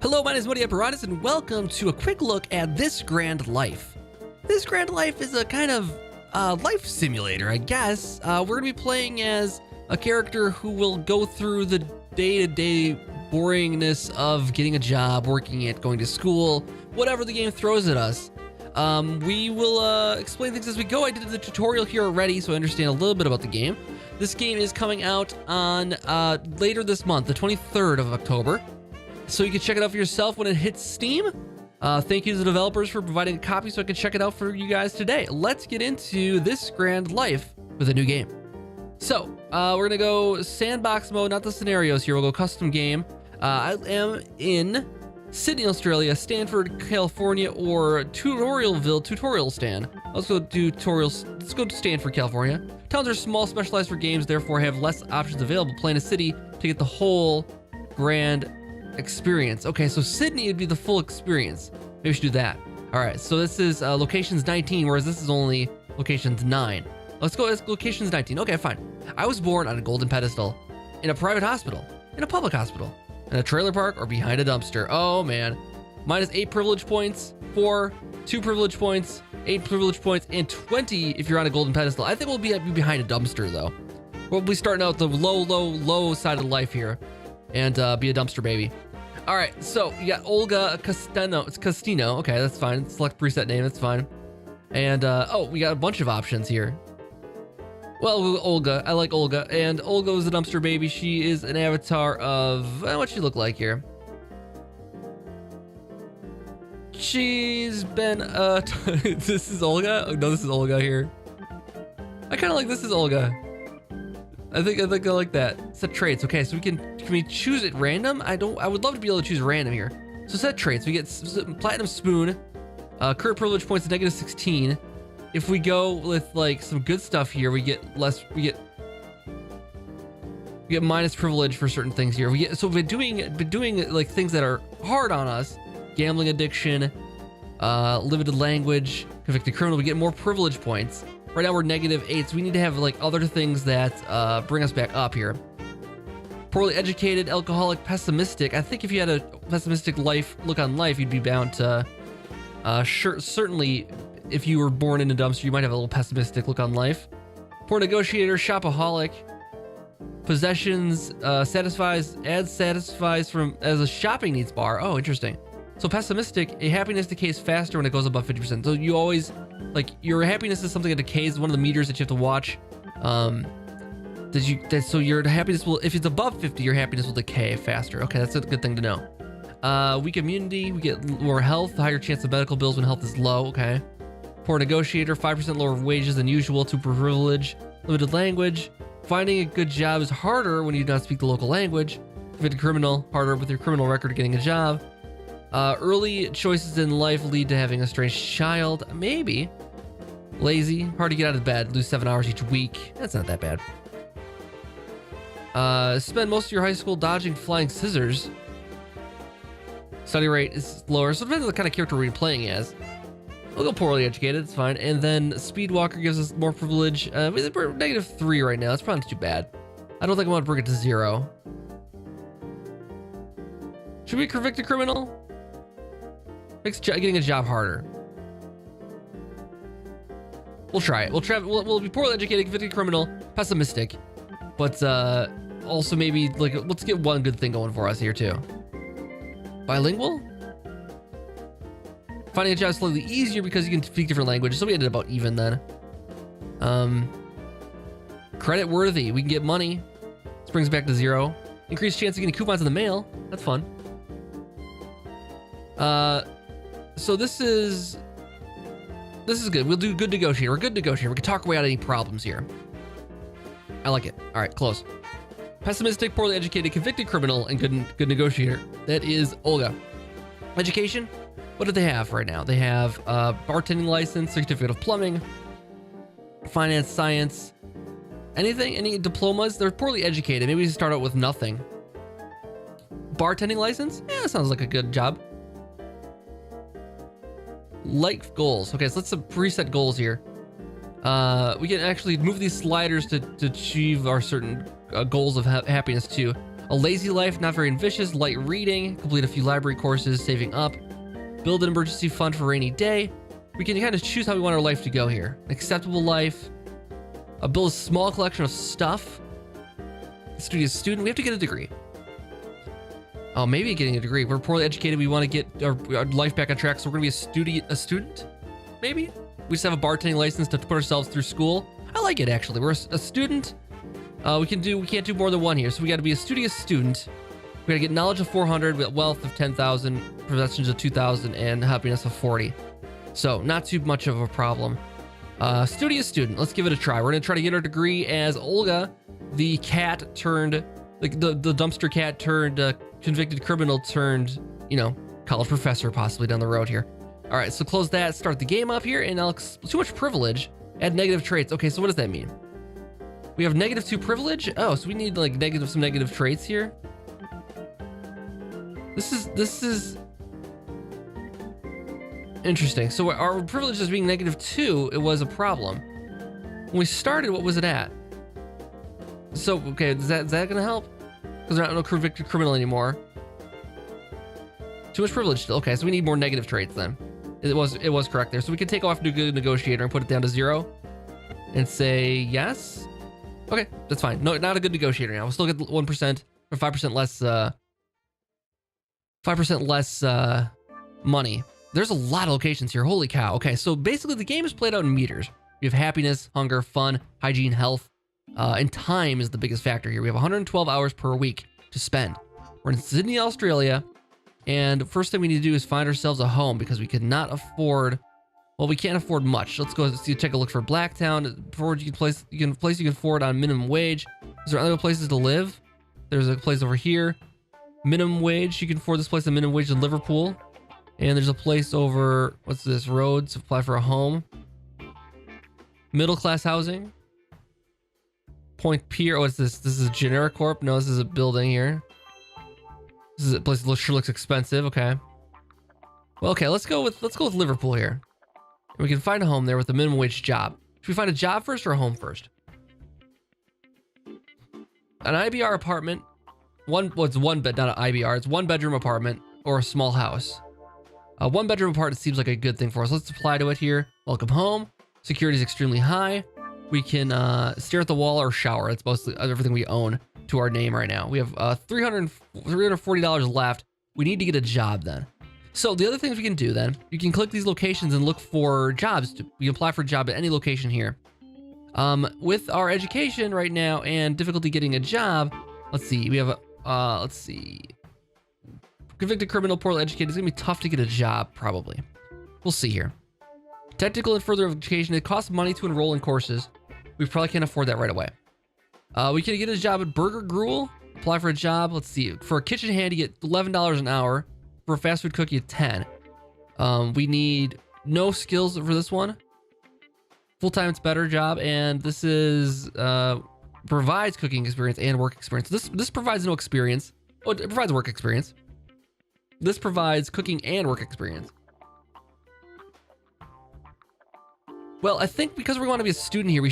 Hello, my name is Muddy Apparatus, and welcome to a quick look at This Grand Life. This Grand Life is a kind of life simulator, I guess. We're going to be playing as a character who will go through the day-to-day boringness of getting a job, working it, going to school, whatever the game throws at us. We will explain things as we go. I did the tutorial here already, so I understand a little bit about the game. This game is coming out on later this month, the 23rd of October. So you can check it out for yourself when it hits Steam. Thank you to the developers for providing a copy so I can check it out for you guys today. Let's get into This Grand Life with a new game. So we're gonna go sandbox mode, not the scenarios here. We'll go custom game. I am in Sydney, Australia, Stanford, California, or Tutorial Stan. Let's go do tutorials. Let's go to Stanford, California. Towns are small, specialized for games, therefore have less options available. Play in a city to get the whole grand experience. Okay, so Sydney would be the full experience. Maybe we should do that. All right, so this is locations 19, whereas this is only locations 9. Let's go as locations 19. Okay, fine. I was born on a golden pedestal, in a private hospital, in a public hospital, in a trailer park, or behind a dumpster. Oh man. Minus 8 privilege points, 4, 2 privilege points, 8 privilege points, and 20 if you're on a golden pedestal. I think we'll be behind a dumpster though. We'll be starting out the low side of life here and be a dumpster baby. All right, so you got Olga Castino. It's Castino. Okay, that's fine. Select preset name. That's fine. And oh, we got a bunch of options here. Well, Olga. I like Olga. And Olga is a dumpster baby. She is an avatar of what she look like here. She's been this is Olga. Oh, no, this is Olga here. I kind of like this is Olga. I think I like that. Set traits. Okay, so can we choose it random? I would love to be able to choose random here. So set traits. We get platinum spoon. Current privilege points negative 16. If we go with like some good stuff here, we get less. We get minus privilege for certain things here. So we've been doing like things that are hard on us. Gambling addiction, limited language, convicted criminal. We get more privilege points. Right now we're negative 8, so we need to have like other things that bring us back up here. Poorly educated, alcoholic, pessimistic. I think if you had a pessimistic look on life, you'd be bound to. Certainly, if you were born in a dumpster, you might have a little pessimistic look on life. Poor negotiator, shopaholic. Possessions satisfies from as a shopping needs bar. Oh, interesting. So pessimistic, a happiness decays faster when it goes above 50%. So you always, like, your happiness is something that decays, one of the meters that you have to watch. So your happiness will, if it's above 50, your happiness will decay faster. Okay, that's a good thing to know. Weak immunity, we get lower health, higher chance of medical bills when health is low. Okay. Poor negotiator, 5% lower wages than usual, 2 privilege, limited language. Finding a good job is harder when you do not speak the local language. Convicted criminal, harder with your criminal record getting a job. Early choices in life lead to having a strange child. Maybe. Lazy, hard to get out of bed, lose 7 hours each week. That's not that bad. Spend most of your high school dodging flying scissors. Study rate is lower, so it depends on the kind of character we're playing as. We'll go poorly educated, it's fine. And then Speedwalker gives us more privilege. We're negative 3 right now, it's probably not too bad. I don't think I want to bring it to 0. Should we convict a criminal? Makes getting a job harder. We'll try it. We'll be poorly educated, convicted criminal, pessimistic, but also maybe like let's get one good thing going for us here too. Bilingual. Finding a job is slightly easier because you can speak different languages, so we ended about even then. Credit worthy. We can get money. This brings back to 0. Increased chance of getting coupons in the mail. That's fun. So this is good. We'll do good negotiator. We're good negotiator. We can talk our way out of any problems here. I like it. All right, close. Pessimistic, poorly educated, convicted criminal, and good negotiator. That is Olga. Education. What do they have right now? They have bartending license, certificate of plumbing, finance, science, anything, any diplomas. They're poorly educated. Maybe we start out with nothing. Bartending license? Yeah, that sounds like a good job. Life goals. Okay, so let's preset goals here. We can actually move these sliders to achieve our certain goals of happiness too. A lazy life, not very ambitious, light reading, complete a few library courses, saving up, build an emergency fund for a rainy day. We can kind of choose how we want our life to go here. Acceptable life, build a small collection of stuff. Studious student, we have to get a degree. Oh, maybe getting a degree. We're poorly educated. We want to get our life back on track. So we're going to be a student, maybe? We just have a bartending license to put ourselves through school. I like it, actually. We're a student. We can't do more than one here. So we got to be a studious student. We got to get knowledge of 400, wealth of 10,000, possessions of 2,000, and happiness of 40. So not too much of a problem. Studious student. Let's give it a try. We're going to try to get our degree as Olga, the cat turned, the dumpster cat turned convicted criminal turned, you know, college professor possibly down the road here. All right, so close that, start the game up here, and too much privilege, add negative traits. Okay, so what does that mean? We have -2 privilege? Oh, so we need like some negative traits here. This is interesting. So our privilege as being -2, it was a problem. When we started, what was it at? So, okay, is that gonna help? Because we're not no convicted criminal anymore. Too much privilege still. Okay, so we need more negative traits then. It was correct there. So we can take off good negotiator and put it down to 0 and say yes. Okay, that's fine. No, not a good negotiator now. We'll still get 1% or 5% less 5% less money. There's a lot of locations here. Holy cow. Okay, so basically the game is played out in meters. We have happiness, hunger, fun, hygiene, health, and time is the biggest factor here. We have 112 hours per week to spend. We're in Sydney, Australia, and first thing we need to do is find ourselves a home because we cannot afford, well, we can't afford much. Let's go take a look for Blacktown. You can afford on minimum wage. Is there other places to live? There's a place over here. Minimum wage, you can afford this place at minimum wage in Liverpool. And there's a place over, what's this, Rhodes, apply for a home. Middle class housing. Point Pier, what's this? This is Generic Corp. No, this is a building here. This is a place that sure looks expensive. Okay. Well, okay, let's go with Liverpool here. We can find a home there with a minimum wage job. Should we find a job first or a home first? An IBR apartment. It's one bed, not an IBR. It's 1 bedroom apartment or a small house. A 1 bedroom apartment seems like a good thing for us. Let's apply to it here. Welcome home. Security is extremely high. We can stare at the wall or shower. That's mostly everything we own to our name right now. We have $340 left. We need to get a job then. So the other things we can do then, you can click these locations and look for jobs. We can apply for a job at any location here. With our education right now and difficulty getting a job, let's see, we have a, let's see. Convicted criminal, poorly educated. It's gonna be tough to get a job, probably. We'll see here. Technical and further education. It costs money to enroll in courses. We probably can't afford that right away. We can get a job at Burger Gruel. Apply for a job. Let's see. For a kitchen hand, you get $11 an hour. For a fast food cook, you get 10. We need no skills for this one. Full-time, it's better job. And this is provides cooking experience and work experience. This provides no experience. Oh, it provides work experience. This provides cooking and work experience. Well, I think because we want to be a student here, we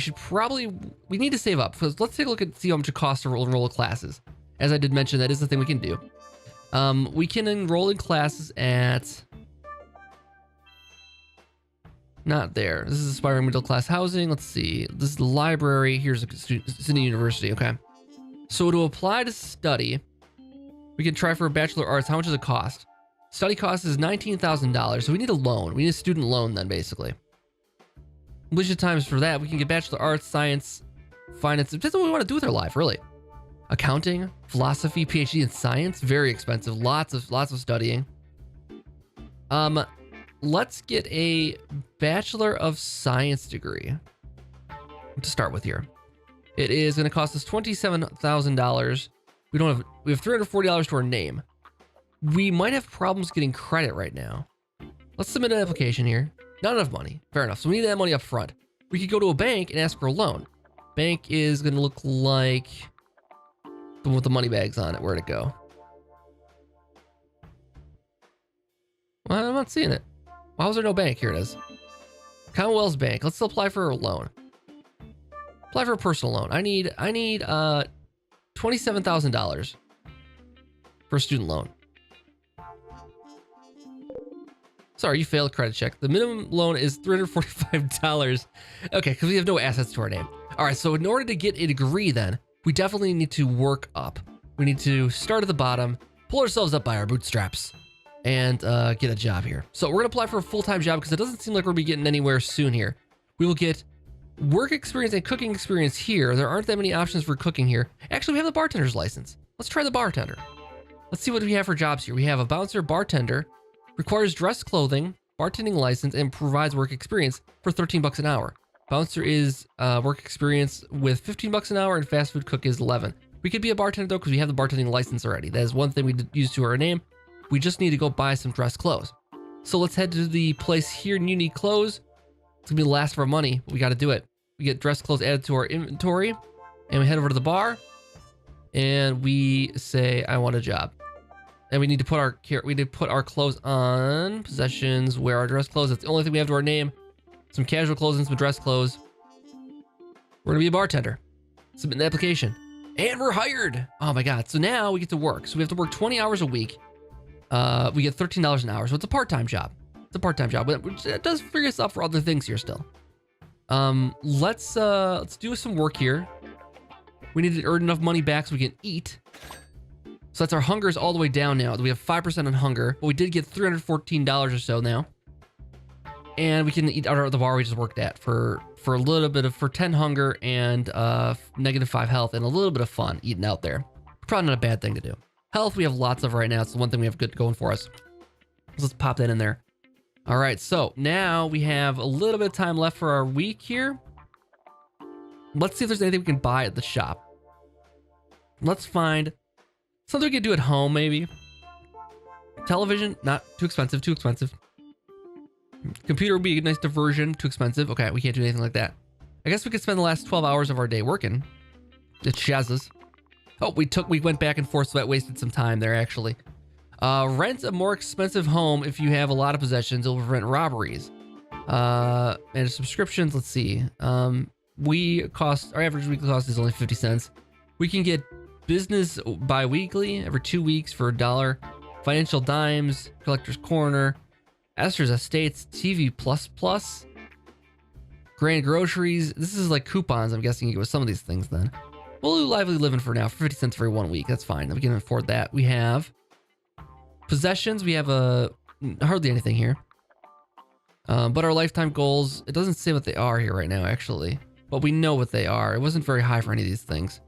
need to save up. Because let's take a look and see how much it costs to enroll in classes. As I did mention, that is the thing we can do. We can enroll in classes at, not there. This is aspiring middle class housing. Let's see. This is the library. Here's a Sydney University. Okay. So to apply to study, we can try for a Bachelor of Arts. How much does it cost? Study cost is $19,000. So we need a loan. We need a student loan then, basically. Completion times for that, we can get Bachelor of Arts, Science, Finance. Depends on what we want to do with our life, really. Accounting, philosophy, PhD in science, very expensive. Lots of studying. Let's get a Bachelor of Science degree to start with here. It is going to cost us $27,000. We have $340 to our name. We might have problems getting credit right now. Let's submit an application here. Not enough money. Fair enough. So we need that money up front. We could go to a bank and ask for a loan. Bank is going to look like the one with the money bags on it. Where'd it go? Well, I'm not seeing it. Why was there no bank? Here it is. Commonwealth Bank. Let's apply for a loan. Apply for a personal loan. I need $27,000. for a student loan. Sorry, you failed credit check. The minimum loan is $345. Okay, because we have no assets to our name. All right, so in order to get a degree then, we definitely need to work up. We need to start at the bottom, pull ourselves up by our bootstraps, and get a job here. So we're gonna apply for a full-time job because it doesn't seem like we'll be getting anywhere soon here. We will get work experience and cooking experience here. There aren't that many options for cooking here. Actually, we have the bartender's license. Let's try the bartender. Let's see what we have for jobs here. We have a bouncer bartender, requires dress clothing, bartending license, and provides work experience for 13 bucks an hour. Bouncer is work experience with 15 bucks an hour, and fast food cook is 11. We could be a bartender though because we have the bartending license already. That is one thing we use to our name. We just need to go buy some dress clothes. So let's head to the place here, New Need Clothes. It's gonna be the last of our money, but we gotta do it. We get dress clothes added to our inventory, and we head over to the bar, and we say, I want a job. And we need to put our clothes on. Possessions, wear our dress clothes. That's the only thing we have to our name. Some casual clothes and some dress clothes. We're gonna be a bartender. Submit an application. And we're hired. Oh my God. So now we get to work. So we have to work 20 hours a week. We get $13 an hour. So it's a part-time job. It's a part-time job, but it does figure us out for other things here still. Let's do some work here. We need to earn enough money back so we can eat. So that's our hunger is all the way down now. We have 5% on hunger, but we did get $314 or so now. And we can eat out at the bar we just worked at for a little bit of, for 10 hunger and -5 health and a little bit of fun eating out there. Probably not a bad thing to do. Health we have lots of right now. It's the one thing we have good going for us. So let's pop that in there. All right, so now we have a little bit of time left for our week here. Let's see if there's anything we can buy at the shop. Let's find something we can do at home, maybe. Television, not too expensive, too expensive. Computer would be a nice diversion, too expensive. Okay, we can't do anything like that. I guess we could spend the last 12 hours of our day working. It's Shazza's. Oh, we went back and forth, so that wasted some time there, actually. Rent a more expensive home if you have a lot of possessions. It'll prevent robberies. And subscriptions, let's see. Our average weekly cost is only 50 cents. We can get business bi-weekly, every 2 weeks for $1. Financial Dimes, Collector's Corner, Esther's Estates, TV++, Grand Groceries. This is like coupons, I'm guessing you get with some of these things then. We'll do Lively Living for now for 50 cents for 1 week. That's fine. We can afford that. We have possessions. We have hardly anything here. But our lifetime goals, it doesn't say what they are here right now, actually. But we know what they are. It wasn't very high for any of these things.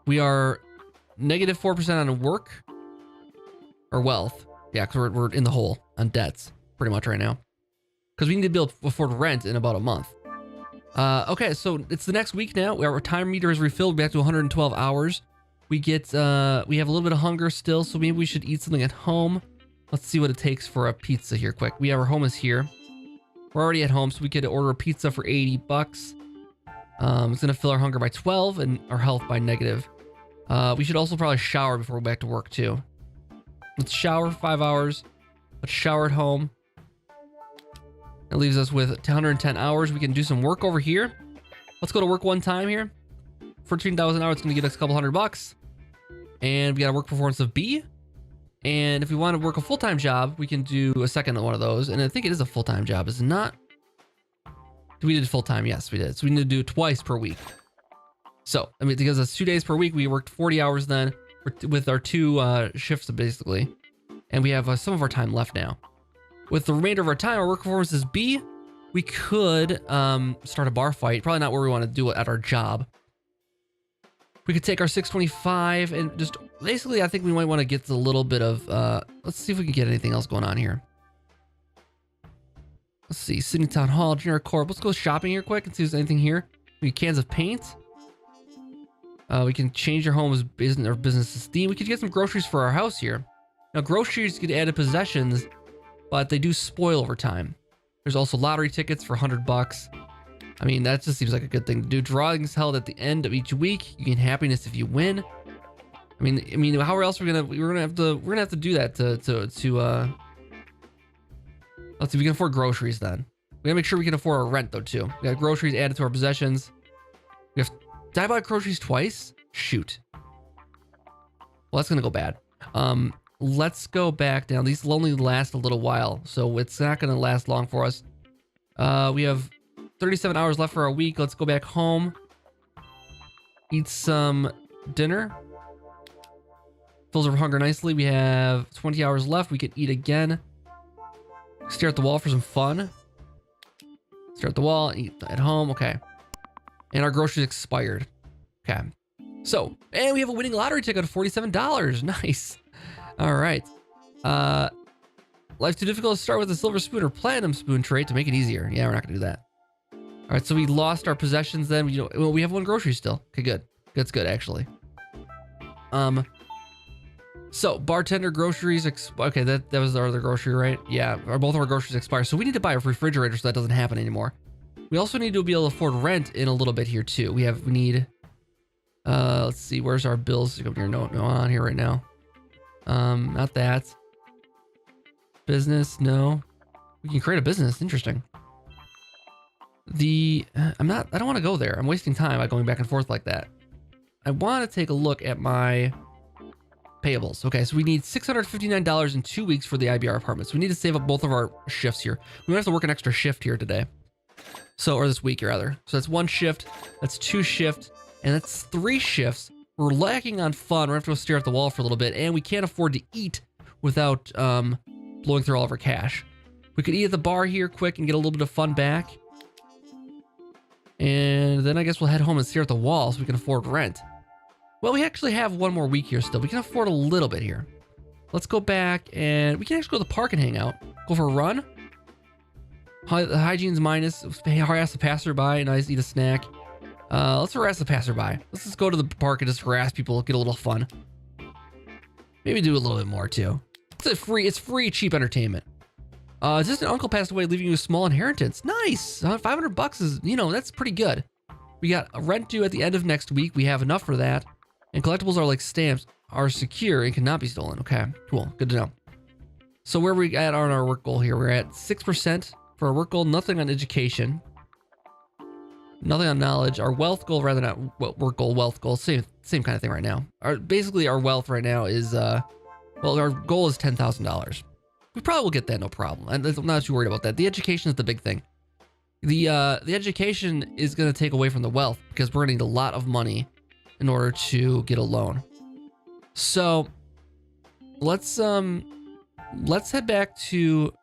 We are -4% on work or wealth. Yeah, because we're in the hole on debts pretty much right now. Because we need to be able to afford rent in about a month. Okay, so it's the next week now. Our time meter is refilled back to 112 hours. We have a little bit of hunger still, so maybe we should eat something at home. Let's see what it takes for a pizza here quick. Our home is here. We're already at home, so we could order a pizza for 80 bucks. It's gonna fill our hunger by 12 and our health by negative. We should also probably shower before we go back to work too. Let's shower for 5 hours. Let's shower at home. That leaves us with 110 hours. We can do some work over here. Let's go to work one time here. For $13 an hour, it's gonna give us a couple $100. And we got a work performance of B. And if we want to work a full-time job, we can do a second one of those. And I think it is a full-time job, is it not? We did full-time, yes, we did. So we need to do it twice per week. So, I mean, because it's 2 days per week, we worked 40 hours then with our 2 shifts, basically. And we have some of our time left now. With the remainder of our time, our work performance is B. We could start a bar fight. Probably not where we want to do it at our job. We could take our 625 and just basically, I think we might want to get a little bit of, let's see if we can get anything else going on here. Let's see, Sydney Town Hall, Generic Corp. Let's go shopping here quick and see if there's anything here. We have cans of paint. We can change our home as business or business theme. We could get some groceries for our house here. Now, groceries get added possessions, but they do spoil over time. There's also lottery tickets for 100 bucks. I mean, that just seems like a good thing to do. Drawings held at the end of each week. You gain happiness if you win. I mean, how else we're gonna have to do that to let's see, we can afford groceries then. We gotta make sure we can afford our rent though too. We got groceries added to our possessions. Did I buy groceries twice? Shoot. Well, that's gonna go bad. Let's go back down. These will only last a little while, so it's not going to last long for us. We have 37 hours left for our week. Let's go back home. Eat some dinner. Fills our hunger nicely. We have 20 hours left. We could eat again. Stare at the wall for some fun. Stare at the wall. Eat at home. Okay. And our groceries expired. Okay. So, and we have a winning lottery ticket of $47. Nice. All right. Life's too difficult to start with a silver spoon or platinum spoon trait to make it easier. Yeah, we're not gonna do that. All right, so we lost our possessions then. Well, we have one grocery still. Okay, good. That's good, actually. So bartender groceries. Okay, that was our other grocery, right? Yeah, both of our groceries expire. So we need to buy a refrigerator so that doesn't happen anymore. We also need to be able to afford rent in a little bit here too. We need. Let's see. Where's our bills? Go here. No on here right now. Not that. Business, no. We can create a business. Interesting. I don't want to go there. I'm wasting time by going back and forth like that. I want to take a look at my payables. Okay, so we need $659 in 2 weeks for the IBR apartments. We need to save up both of our shifts here. We might have to work an extra shift here today. So, or this week rather. So that's 1 shift, that's 2 shifts, and that's 3 shifts. We're lacking on fun. We're gonna have to go stare at the wall for a little bit, and we can't afford to eat without blowing through all of our cash. We could eat at the bar here quick and get a little bit of fun back. And then I guess we'll head home and stare at the wall so we can afford rent. Well, we actually have 1 more week here still. We can afford a little bit here. Let's go back and we can actually go to the park and hang out. Go for a run. The hygiene's minus. Harass the passerby. Nice, eat a snack. Let's harass the passerby. Let's just go to the park and just harass people, get a little fun. Maybe do a little bit more too. It's free, cheap entertainment. Just an uncle passed away, leaving you a small inheritance. Nice. $500 is, that's pretty good. We got a rent due at the end of next week. We have enough for that. And collectibles are like stamps, are secure and cannot be stolen. Okay, cool. Good to know. So where are we at on our work goal here? We're at 6% for our work goal. Nothing on education. Nothing on knowledge. Our wealth goal, rather not work goal, wealth goal. Same kind of thing right now. Basically, our wealth right now is, our goal is $10,000. We probably will get that, no problem. I'm not too worried about that. The education is the big thing. The education is going to take away from the wealth because we're going to need a lot of money in order to get a loan. So let's head back to.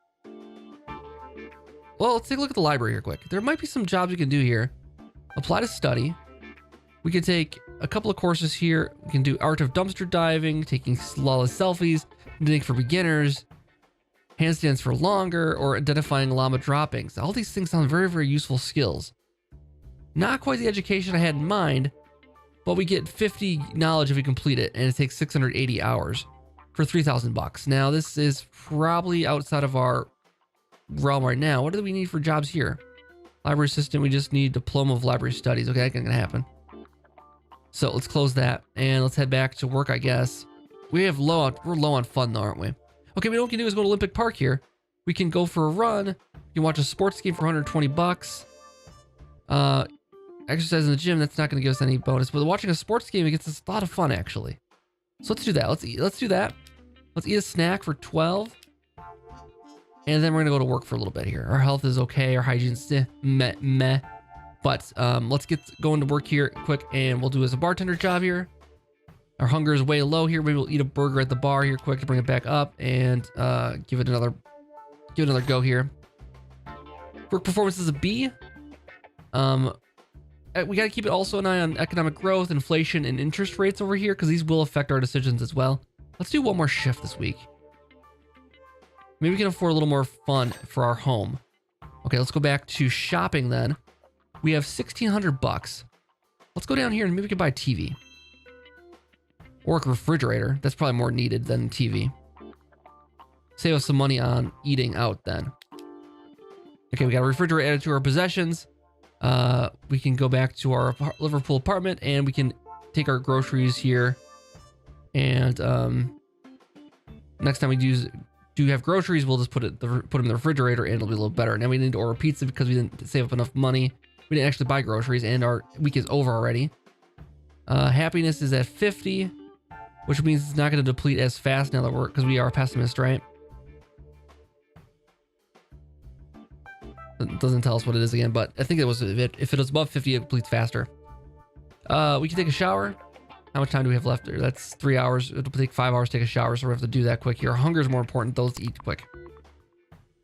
Well, let's take a look at the library here quick. There might be some jobs we can do here. Apply to study. We can take a couple of courses here. We can do art of dumpster diving, taking flawless selfies, knitting for beginners, handstands for longer, or identifying llama droppings. All these things sound very, very useful skills. Not quite the education I had in mind, but we get 50 knowledge if we complete it, and it takes 680 hours for $3,000. Now, this is probably outside of our realm right now. What do we need for jobs here? Library assistant, we just need diploma of library studies. Okay, that ain't gonna happen. So let's close that, and let's head back to work, I guess. We're low on fun though, aren't we? Okay, what we can do is go to Olympic Park here. We can go for a run. You can watch a sports game for $120. Exercise in the gym, that's not going to give us any bonus, but watching a sports game, it gets us a lot of fun actually. So let's do that. Let's do that. Let's eat a snack for 12. And then we're gonna go to work for a little bit here. Our health is okay, our hygiene's meh. But let's get going to work here quick, and we'll do as a bartender job here. Our hunger is way low here. Maybe we'll eat a burger at the bar here quick to bring it back up, and give it another go here. Work performance is a B. We got to keep it also an eye on economic growth, inflation, and interest rates over here, because these will affect our decisions as well. Let's do 1 more shift this week. Maybe we can afford a little more fun for our home. Okay, let's go back to shopping then. We have $1,600. Let's go down here and maybe we can buy a TV. Or a refrigerator. That's probably more needed than TV. Save us some money on eating out then. Okay, we got a refrigerator added to our possessions. We can go back to our Liverpool apartment and we can take our groceries here. And next time we do have groceries, we'll just put them in the refrigerator and it'll be a little better. Now we need to order pizza because we didn't save up enough money. We didn't actually buy groceries and our week is over already. Happiness is at 50. which means it's not going to deplete as fast now that because we are pessimist, right? It doesn't tell us what it is again, but I think it was if it was above 50, it depletes faster. We can take a shower. How much time do we have left? That's 3 hours. It'll take 5 hours to take a shower, so we have to do that quick here. Hunger is more important, though. Let's eat quick.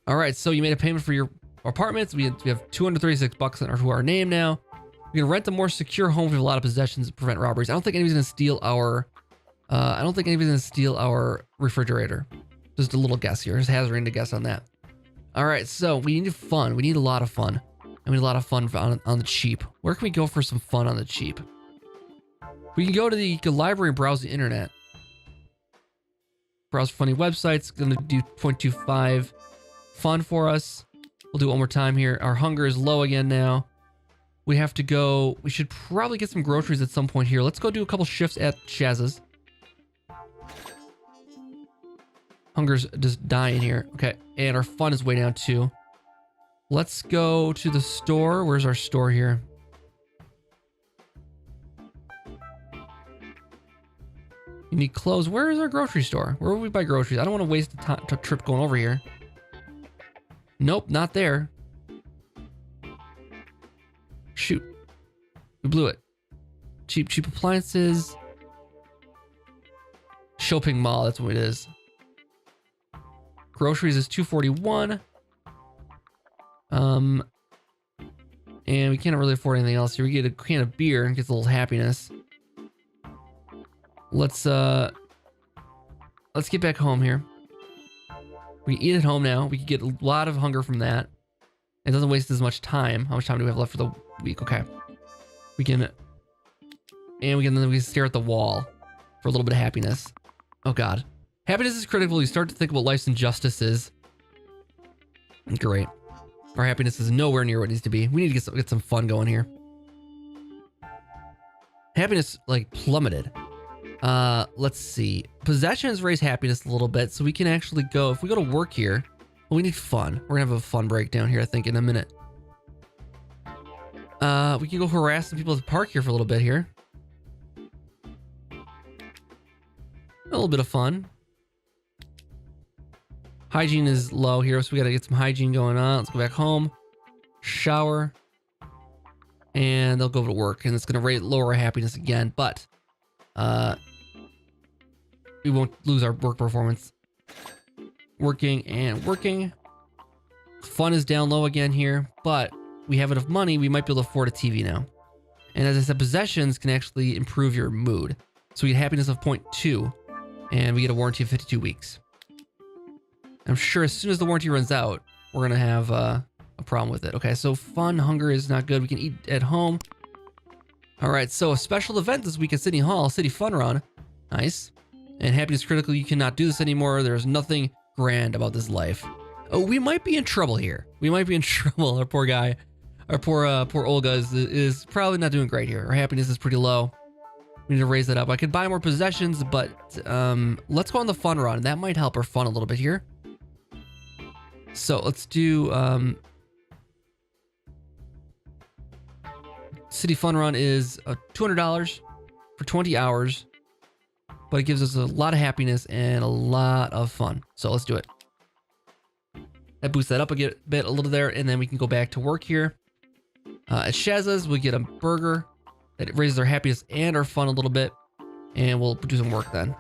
All right, so you made a payment for your apartments. We have 236 bucks to our name now. We can rent a more secure home with a lot of possessions to prevent robberies. I don't think anybody's gonna steal our. I don't think anybody's gonna steal our refrigerator. Just a little guess here. Just hazarding to guess on that. All right, so we need fun. We need a lot of fun, and we need a lot of fun on the cheap. Where can we go for some fun on the cheap? We can go to the library and browse the internet. Browse funny websites. Gonna do 0.25 fun for us. We'll do it one more time here. Our hunger is low again now. We have to go. We should probably get some groceries at some point here. Let's go do a couple shifts at Shaz's. Hunger's just dying here. Okay, and our fun is way down too. Let's go to the store. Where's our store here? You need clothes. Where is our grocery store? Where would we buy groceries? I don't want to waste the trip going over here. Nope, not there. Shoot. We blew it. Cheap appliances. Shopping mall, that's what it is. Groceries is $241. And we can't really afford anything else here. We get a can of beer and gets a little happiness. Let's get back home here. We can eat at home now. We can get a lot of hunger from that. It doesn't waste as much time. How much time do we have left for the week? Okay. We can stare at the wall for a little bit of happiness. Oh God. Happiness is critical. You start to think about life's injustices. Great. Our happiness is nowhere near what it needs to be. We need to get some fun going here. Happiness like plummeted. Let's see. Possessions raise happiness a little bit, so we can actually go. If we go to work here, well, we need fun. We're gonna have a fun breakdown here, I think, in a minute. We can go harass some people at the park here for a little bit here. A little bit of fun. Hygiene is low here, so we gotta get some hygiene going on. Let's go back home, shower, and they'll go to work, and it's gonna lower our happiness again, but we won't lose our work performance. Working and working. Fun is down low again here, but we have enough money, we might be able to afford a TV now. And as I said, possessions can actually improve your mood. So we get happiness of 0.2, and we get a warranty of 52 weeks. I'm sure as soon as the warranty runs out, we're gonna have a problem with it. Okay, so fun, hunger is not good. We can eat at home. All right, so a special event this week at City Hall, City Fun Run. Nice. And happiness critical, you cannot do this anymore. There's nothing grand about this life. Oh, we might be in trouble here. We might be in trouble. Our poor guy, our poor Olga is probably not doing great here. Our happiness is pretty low. We need to raise that up. I could buy more possessions, but let's go on the fun run. That might help our fun a little bit here. So let's do City Fun Run is $200 for 20 hours, but it gives us a lot of happiness and a lot of fun. So let's do it. That boosts that up a bit a little there, and then we can go back to work here. At Shaz's, we'll get a burger that raises our happiness and our fun a little bit, and we'll do some work then.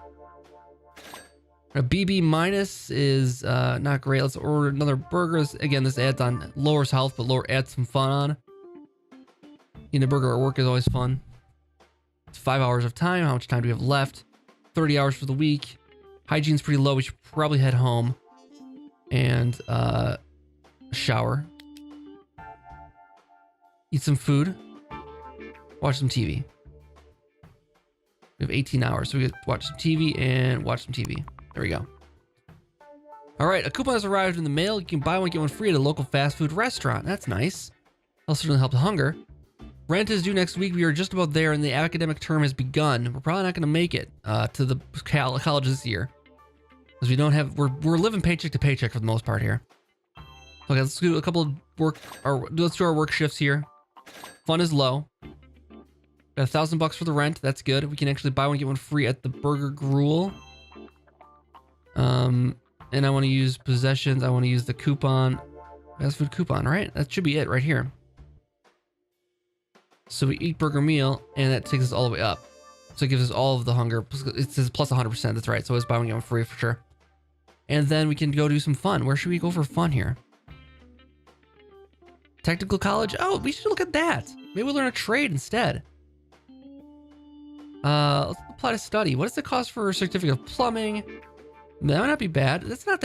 A BB minus is not great. Let's order another burger. Again, this adds on, lowers health, but adds some fun on. Eating a burger at work is always fun. It's 5 hours of time. How much time do we have left? 30 hours for the week. Hygiene's pretty low. We should probably head home and shower. Eat some food. Watch some TV. We have 18 hours, so we can watch some TV and watch some TV. There we go. All right, a coupon has arrived in the mail. You can buy one, get one free at a local fast food restaurant. That's nice. That'll certainly help the hunger. Rent is due next week. We are just about there, and the academic term has begun. We're probably not going to make it to the college this year, because we don't have. We're living paycheck to paycheck for the most part here. Okay, let's do a couple of let's do our work shifts here. Fun is low. Got $1,000 for the rent. That's good. We can actually buy one, get one free at the Burger Gruel. And I want to use possessions. I want to use the coupon. Fast food coupon, right? That should be it right here. So we eat burger meal, and that takes us all the way up. So it gives us all of the hunger. It says plus 100%. That's right. So it's buy one, get one free for sure. And then we can go do some fun. Where should we go for fun here? Technical college? Oh, we should look at that. Maybe we'll learn a trade instead. Let's apply to study. What does it cost for a certificate of plumbing? That might not be bad. That's not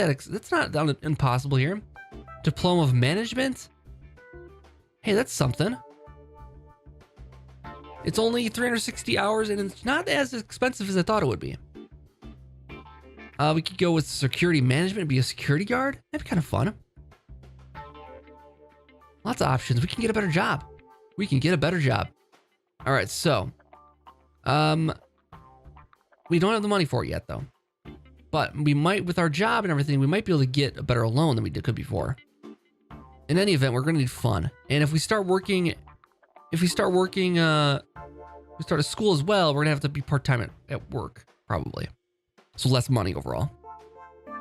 impossible here. Diploma of management? Hey, that's something. It's only 360 hours and it's not as expensive as I thought it would be. We could go with security management and be a security guard. That'd be kind of fun. Lots of options. We can get a better job. We can get a better job. All right, so we don't have the money for it yet though. But we might, with our job and everything, we might be able to get a better loan than we could before. In any event, we're going to need fun. And if we start a school as well, we're going to have to be part-time at work, probably. So less money overall.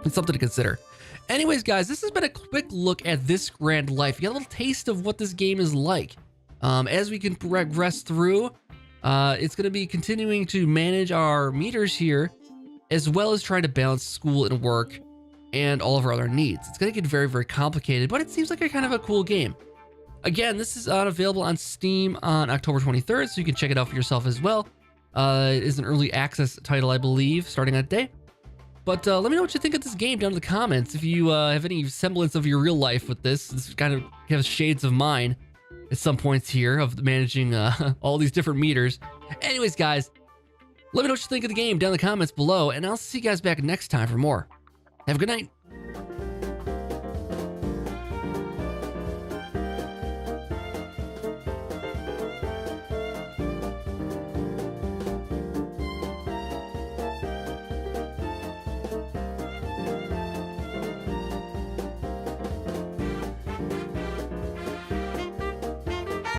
It's something to consider. Anyways, guys, this has been a quick look at This Grand Life. You got a little taste of what this game is like. As we can progress through, it's going to be continuing to manage our meters here, as well as trying to balance school and work and all of our other needs. It's going to get very, very complicated, but it seems like a kind of a cool game. Again, this is available on Steam on October 23rd, so you can check it out for yourself as well. It is an early access title, I believe, starting that day. But let me know what you think of this game down in the comments. If you have any semblance of your real life with this kind of has shades of mine at some points here of managing all these different meters. Anyways, guys, let me know what you think of the game down in the comments below, and I'll see you guys back next time for more. Have a good night.